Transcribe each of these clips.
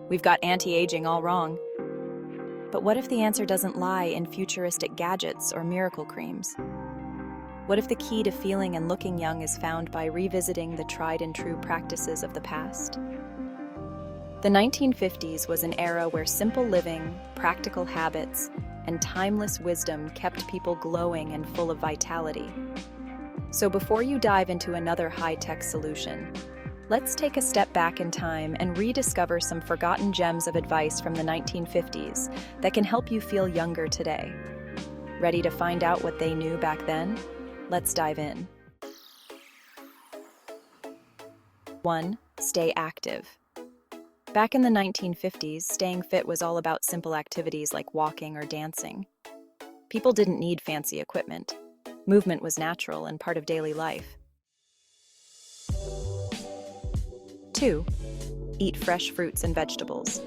We've got anti-aging all wrong. But what if the answer doesn't lie in futuristic gadgets or miracle creams? What if the key to feeling and looking young is found by revisiting the tried and true practices of the past? The 1950s was an era where simple living, practical habits, and timeless wisdom kept people glowing and full of vitality. So before you dive into another high-tech solution, let's take a step back in time and rediscover some forgotten gems of advice from the 1950s that can help you feel younger today. Ready to find out what they knew back then? Let's dive in. 1. Stay active. Back in the 1950s, staying fit was all about simple activities like walking or dancing. People didn't need fancy equipment. Movement was natural and part of daily life. 2. Eat fresh fruits and vegetables.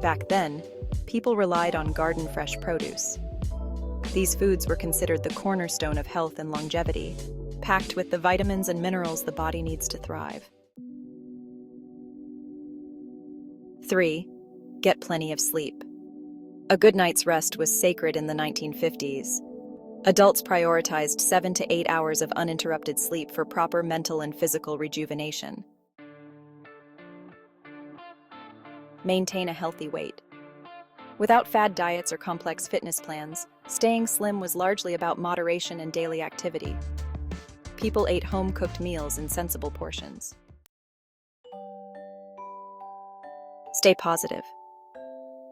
Back then, people relied on garden-fresh produce. These foods were considered the cornerstone of health and longevity, packed with the vitamins and minerals the body needs to thrive. 3. Get plenty of sleep. A good night's rest was sacred in the 1950s. Adults prioritized 7 to 8 hours of uninterrupted sleep for proper mental and physical rejuvenation. Maintain a healthy weight. Without fad diets or complex fitness plans, staying slim was largely about moderation and daily activity. People ate home-cooked meals in sensible portions. Stay positive.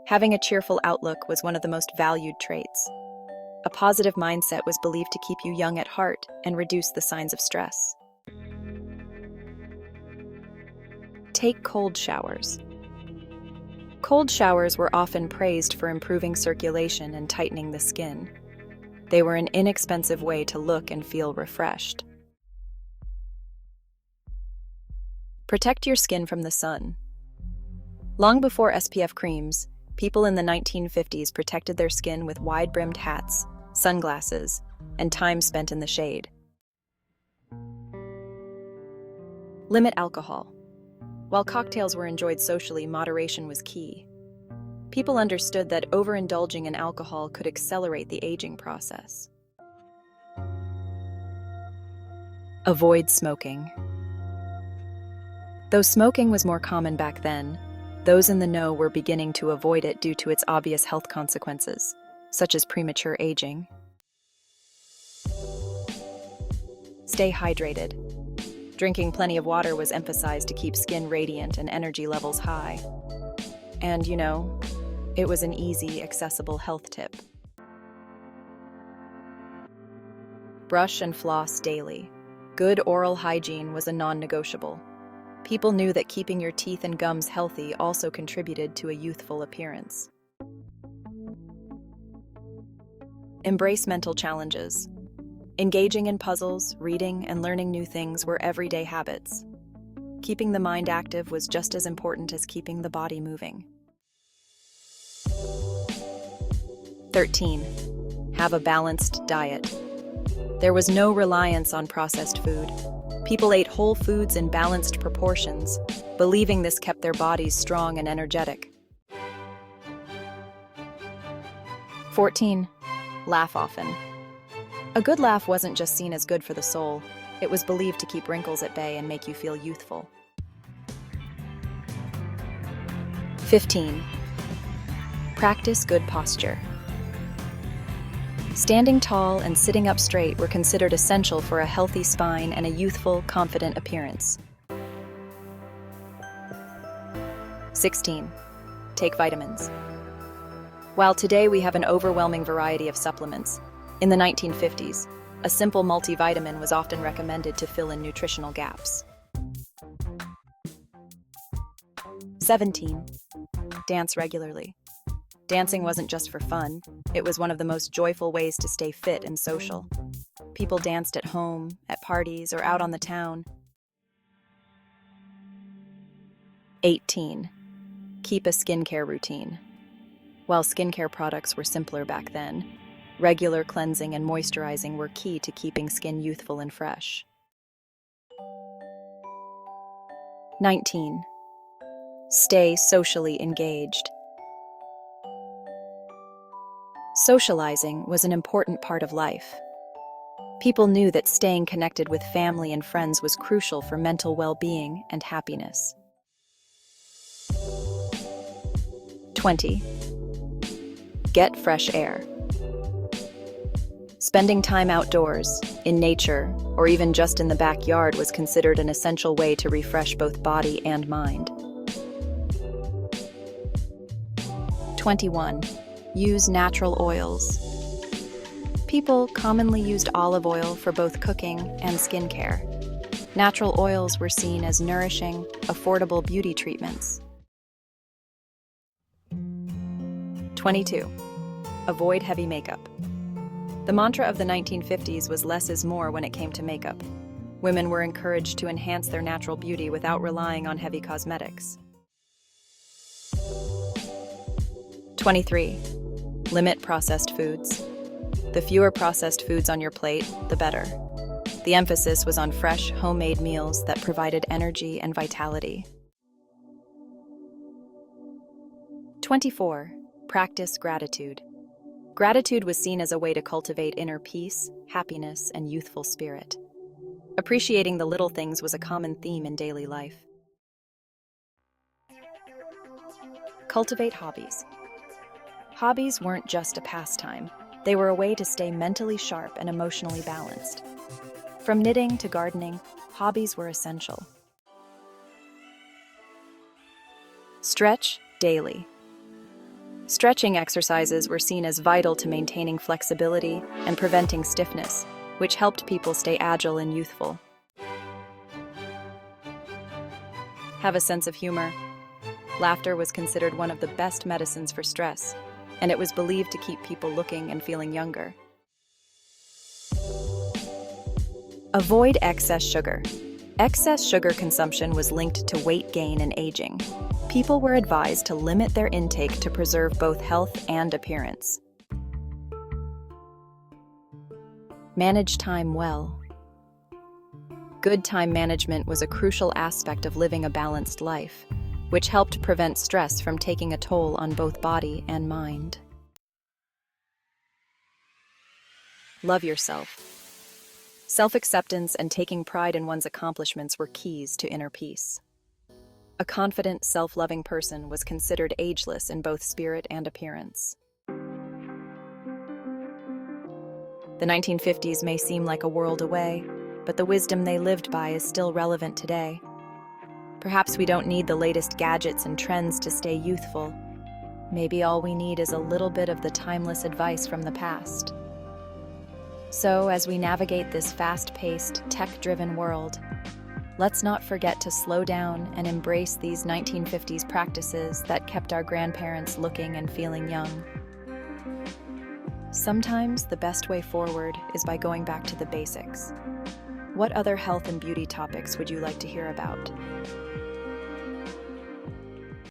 Having a cheerful outlook was one of the most valued traits. A positive mindset was believed to keep you young at heart and reduce the signs of stress. Take cold showers. Cold showers were often praised for improving circulation and tightening the skin. They were an inexpensive way to look and feel refreshed. Protect your skin from the sun. Long before SPF creams, people in the 1950s protected their skin with wide-brimmed hats, sunglasses, and time spent in the shade. Limit alcohol. While cocktails were enjoyed socially, moderation was key. People understood that overindulging in alcohol could accelerate the aging process. Avoid smoking. Though smoking was more common back then, those in the know were beginning to avoid it due to its obvious health consequences, such as premature aging. Stay hydrated. Drinking plenty of water was emphasized to keep skin radiant and energy levels high. And, it was an easy, accessible health tip. Brush and floss daily. Good oral hygiene was a non-negotiable. People knew that keeping your teeth and gums healthy also contributed to a youthful appearance. Embrace mental challenges. Engaging in puzzles, reading, and learning new things were everyday habits. Keeping the mind active was just as important as keeping the body moving. 13. Have a balanced diet. There was no reliance on processed food. People ate whole foods in balanced proportions, believing this kept their bodies strong and energetic. 14. Laugh often. A good laugh wasn't just seen as good for the soul, it was believed to keep wrinkles at bay and make you feel youthful. 15. Practice good posture. Standing tall and sitting up straight were considered essential for a healthy spine and a youthful, confident appearance. 16. Take vitamins. While today we have an overwhelming variety of supplements, in the 1950s, a simple multivitamin was often recommended to fill in nutritional gaps. 17. Dance regularly. Dancing wasn't just for fun, it was one of the most joyful ways to stay fit and social. People danced at home, at parties, or out on the town. 18. Keep a skincare routine. While skincare products were simpler back then, regular cleansing and moisturizing were key to keeping skin youthful and fresh. 19. Stay socially engaged. Socializing was an important part of life. People knew that staying connected with family and friends was crucial for mental well-being and happiness. 20. Get fresh air. Spending time outdoors, in nature, or even just in the backyard was considered an essential way to refresh both body and mind. 21. Use natural oils. People commonly used olive oil for both cooking and skincare. Natural oils were seen as nourishing, affordable beauty treatments. 22. Avoid heavy makeup. The mantra of the 1950s was less is more when it came to makeup. Women were encouraged to enhance their natural beauty without relying on heavy cosmetics. 23. Limit processed foods. The fewer processed foods on your plate, the better. The emphasis was on fresh, homemade meals that provided energy and vitality. 24. Practice gratitude. Gratitude was seen as a way to cultivate inner peace, happiness, and youthful spirit. Appreciating the little things was a common theme in daily life. Cultivate hobbies. Hobbies weren't just a pastime. They were a way to stay mentally sharp and emotionally balanced. From knitting to gardening, hobbies were essential. Stretch daily. Stretching exercises were seen as vital to maintaining flexibility and preventing stiffness, which helped people stay agile and youthful. Have a sense of humor. Laughter was considered one of the best medicines for stress, and it was believed to keep people looking and feeling younger. Avoid excess sugar. Excess sugar consumption was linked to weight gain and aging. People were advised to limit their intake to preserve both health and appearance. Manage time well. Good time management was a crucial aspect of living a balanced life, which helped prevent stress from taking a toll on both body and mind. Love yourself. Self-acceptance and taking pride in one's accomplishments were keys to inner peace. A confident, self-loving person was considered ageless in both spirit and appearance. The 1950s may seem like a world away, but the wisdom they lived by is still relevant today. Perhaps we don't need the latest gadgets and trends to stay youthful. Maybe all we need is a little bit of the timeless advice from the past. So, as we navigate this fast-paced, tech-driven world, let's not forget to slow down and embrace these 1950s practices that kept our grandparents looking and feeling young. Sometimes the best way forward is by going back to the basics. What other health and beauty topics would you like to hear about?